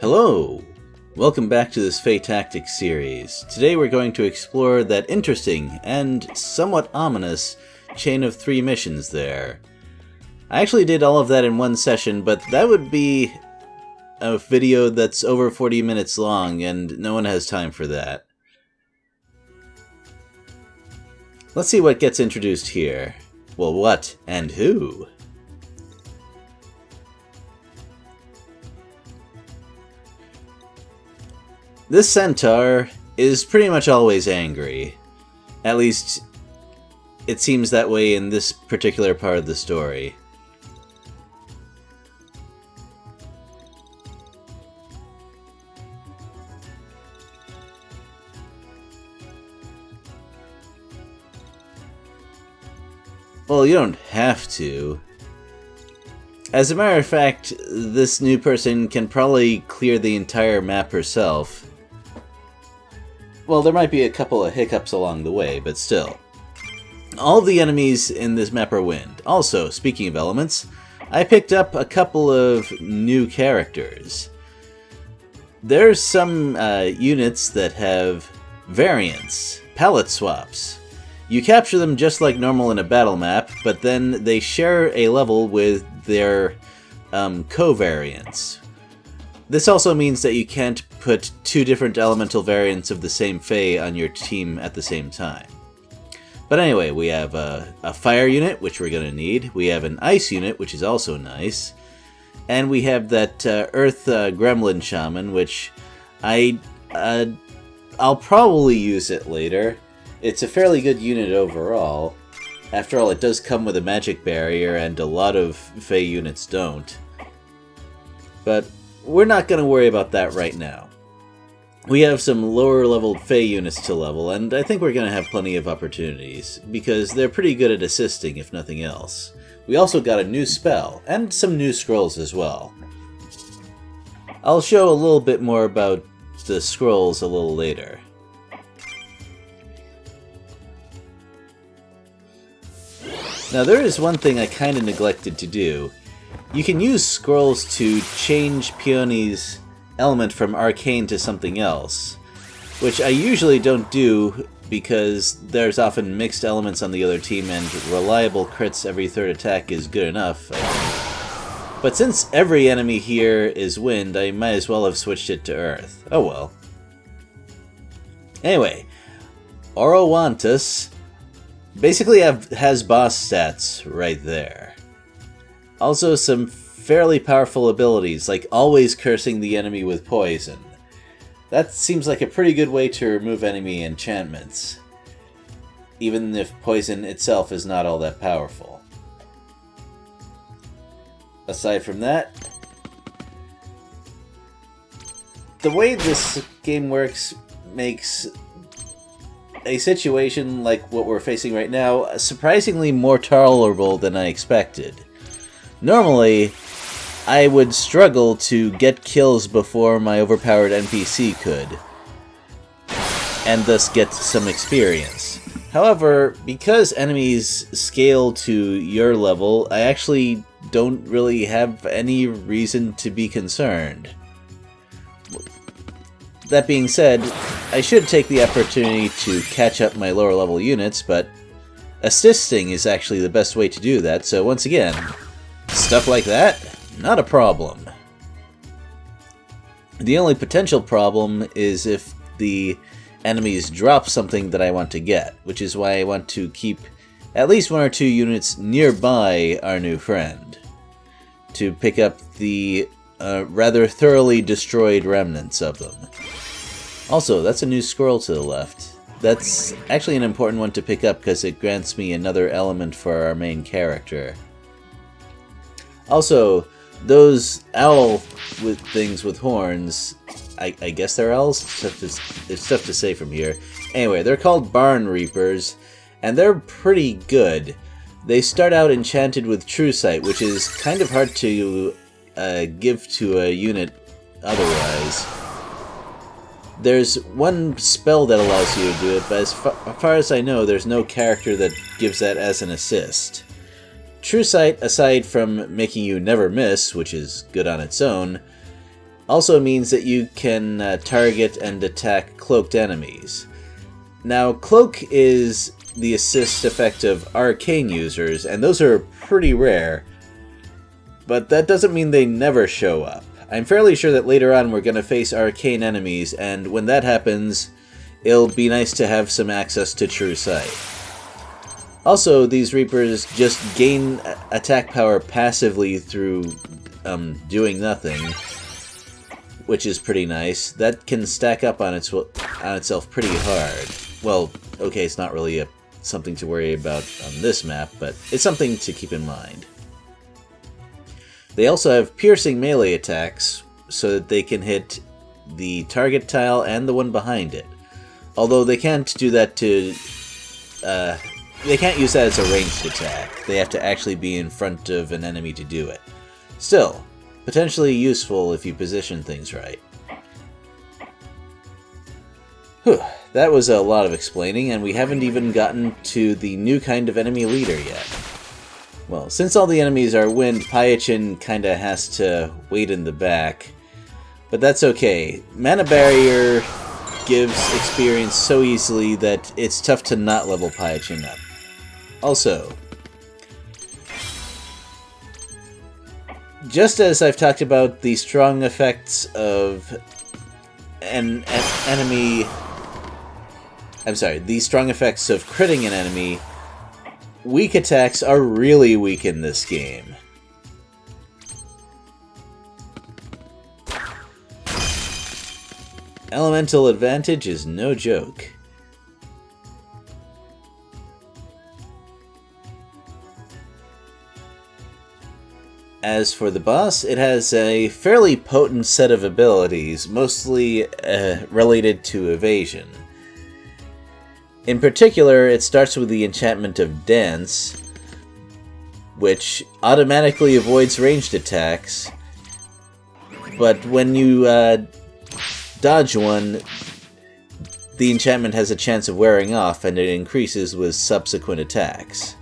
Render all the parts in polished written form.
Hello! Welcome back to this Fae Tactics series. Today we're going to explore that interesting and somewhat ominous chain of 3 missions there. I actually did all of that in one session, but that would be a video that's over 40 minutes long, and no one has time for that. Let's see what gets introduced here. Well, what and who? This centaur is pretty much always angry. At least, it seems that way in this particular part of the story. Well, you don't have to. As a matter of fact, this new person can probably clear the entire map herself. Well, there might be a couple of hiccups along the way, but still. All of the enemies in this map are wind. Also, speaking of elements, I picked up a couple of new characters. There's some units that have variants, palette swaps. You capture them just like normal in a battle map, but then they share a level with their covariants. This also means that you can't put 2 different elemental variants of the same Fae on your team at the same time. But anyway, we have a fire unit, which we're going to need. We have an ice unit, which is also nice. And we have that earth gremlin shaman, which I'll probably use it later. It's a fairly good unit overall. After all, it does come with a magic barrier, and a lot of Fae units don't. But we're not going to worry about that right now. We have some lower leveled Fae units to level, and I think we're going to have plenty of opportunities, because they're pretty good at assisting, if nothing else. We also got a new spell, and some new scrolls as well. I'll show a little bit more about the scrolls a little later. Now there is one thing I kind of neglected to do. You can use scrolls to change Peony's element from arcane to something else, which I usually don't do because there's often mixed elements on the other team and reliable crits every 3rd attack is good enough, I think. But since every enemy here is wind, I might as well have switched it to earth. Oh well. Anyway, Orowantus basically has boss stats right there. Also some fairly powerful abilities, like always cursing the enemy with poison. That seems like a pretty good way to remove enemy enchantments, even if poison itself is not all that powerful. Aside from that, the way this game works makes a situation like what we're facing right now surprisingly more tolerable than I expected. Normally, I would struggle to get kills before my overpowered NPC could, and thus get some experience. However, because enemies scale to your level, I actually don't really have any reason to be concerned. That being said, I should take the opportunity to catch up my lower level units, but assisting is actually the best way to do that, so once again, stuff like that, not a problem. The only potential problem is if the enemies drop something that I want to get, which is why I want to keep at least 1 or 2 units nearby our new friend, to pick up the rather thoroughly destroyed remnants of them. Also, that's a new scroll to the left. That's actually an important one to pick up because it grants me another element for our main character. Also, those owl things with horns, I guess they're owls? It's tough to say from here. Anyway, they're called Barn Reapers, and they're pretty good. They start out enchanted with True Sight, which is kind of hard to give to a unit otherwise. There's one spell that allows you to do it, but as far as I know, there's no character that gives that as an assist. True Sight, aside from making you never miss, which is good on its own, also means that you can target and attack cloaked enemies. Now, Cloak is the assist effect of arcane users, and those are pretty rare, but that doesn't mean they never show up. I'm fairly sure that later on we're going to face arcane enemies, and when that happens, it'll be nice to have some access to True Sight. Also, these Reapers just gain attack power passively through doing nothing, which is pretty nice. That can stack up on itself pretty hard. Well, okay, it's not really something to worry about on this map, but it's something to keep in mind. They also have piercing melee attacks, so that they can hit the target tile and the one behind it. Although they can't do that to... they can't use that as a ranged attack. They have to actually be in front of an enemy to do it. Still, potentially useful if you position things right. Whew, that was a lot of explaining, and we haven't even gotten to the new kind of enemy leader yet. Well, since all the enemies are wind, Pyachin kinda has to wait in the back. But that's okay. Mana Barrier gives experience so easily that it's tough to not level Pyachin up. Also, just as I've talked about the strong effects of an enemy... the strong effects of critting an enemy, weak attacks are really weak in this game. Elemental advantage is no joke. As for the boss, it has a fairly potent set of abilities, mostly related to evasion. In particular, it starts with the enchantment of Dance, which automatically avoids ranged attacks, but when you dodge one, the enchantment has a chance of wearing off, and it increases with subsequent attacks.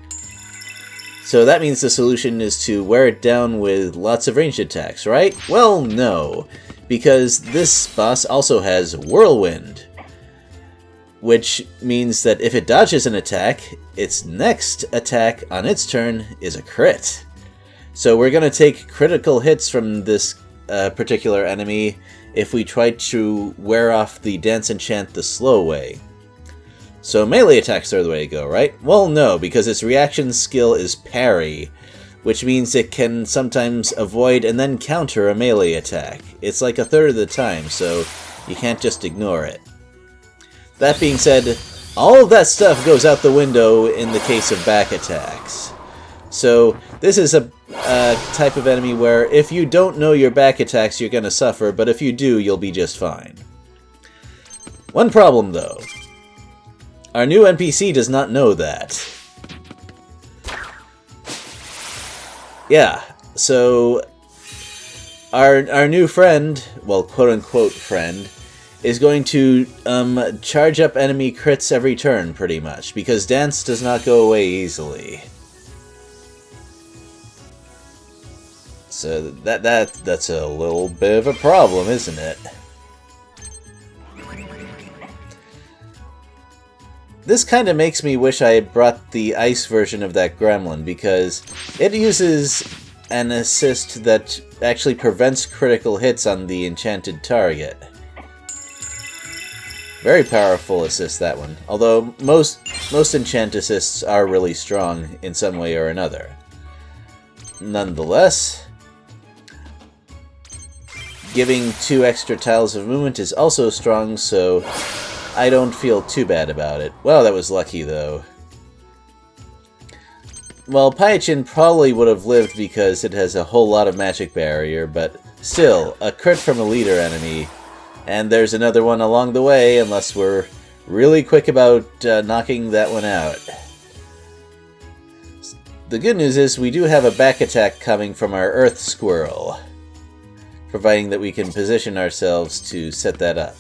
So that means the solution is to wear it down with lots of ranged attacks, right? Well, no, because this boss also has Whirlwind, which means that if it dodges an attack, its next attack on its turn is a crit. So we're going to take critical hits from this particular enemy if we try to wear off the Dance Enchant the slow way. So melee attacks are the way to go, right? Well, no, because its reaction skill is Parry, which means it can sometimes avoid and then counter a melee attack. It's like a third of the time, so you can't just ignore it. That being said, all of that stuff goes out the window in the case of back attacks. So this is a type of enemy where if you don't know your back attacks, you're going to suffer, but if you do, you'll be just fine. One problem, though. Our new NPC does not know that. Yeah, so our new friend, well, quote-unquote friend, is going to charge up enemy crits every turn, pretty much, because Dance does not go away easily. So that's a little bit of a problem, isn't it? This kind of makes me wish I had brought the ice version of that gremlin, because it uses an assist that actually prevents critical hits on the enchanted target. Very powerful assist, that one. Although most enchant assists are really strong in some way or another. Nonetheless, giving 2 extra tiles of movement is also strong, so I don't feel too bad about it. Wow, that was lucky, though. Well, Pyachin probably would have lived because it has a whole lot of magic barrier, but still, a crit from a leader enemy. And there's another one along the way, unless we're really quick about knocking that one out. The good news is we do have a back attack coming from our Earth Squirrel, providing that we can position ourselves to set that up.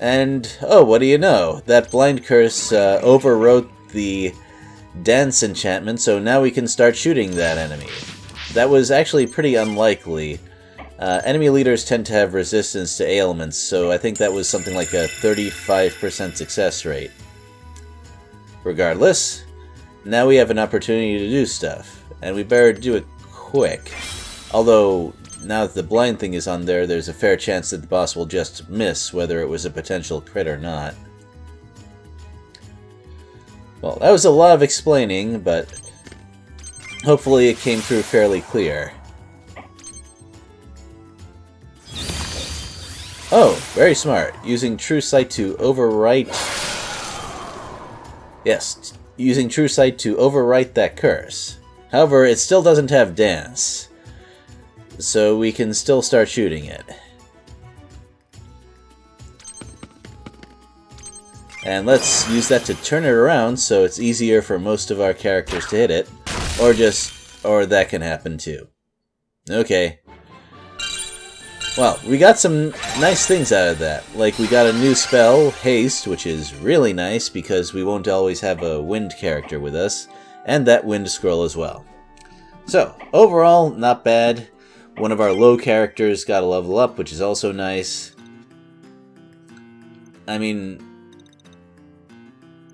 And, oh, what do you know? That Blind Curse overwrote the dance enchantment, so now we can start shooting that enemy. That was actually pretty unlikely. Enemy leaders tend to have resistance to ailments, so I think that was something like a 35% success rate. Regardless, now we have an opportunity to do stuff, and we better do it quick. Although, now that the blind thing is on there, there's a fair chance that the boss will just miss whether it was a potential crit or not. Well, that was a lot of explaining, but hopefully it came through fairly clear. Oh, very smart. Using True Sight to overwrite... Yes, using True Sight to overwrite that curse. However, it still doesn't have Dance, so we can still start shooting it. And let's use that to turn it around so it's easier for most of our characters to hit it. Or that can happen too. Okay. Well, we got some nice things out of that. Like, we got a new spell, Haste, which is really nice because we won't always have a wind character with us. And that wind scroll as well. So, overall, not bad. One of our low characters got a level up, which is also nice. I mean...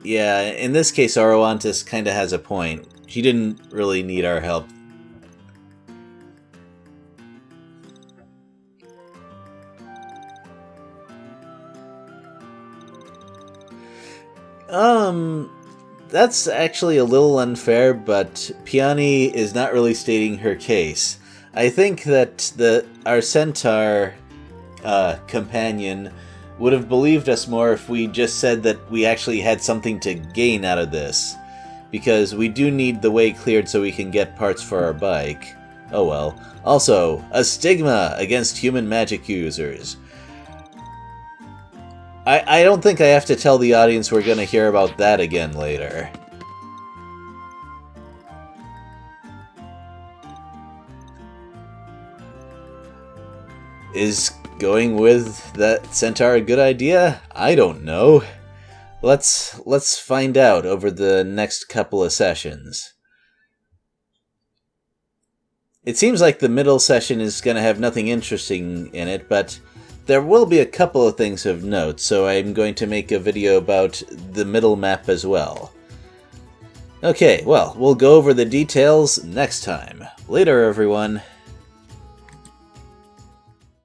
yeah, in this case, Oroantis kind of has a point. She didn't really need our help. That's actually a little unfair, but Peony is not really stating her case. I think that our centaur companion would have believed us more if we just said that we actually had something to gain out of this. Because we do need the way cleared so we can get parts for our bike. Oh well. Also, a stigma against human magic users. I don't think I have to tell the audience we're gonna hear about that again later. Is going with that centaur a good idea? I don't know. Let's find out over the next couple of sessions. It seems like the middle session is going to have nothing interesting in it, but there will be a couple of things of note, so I'm going to make a video about the middle map as well. Okay, well, we'll go over the details next time. Later, everyone.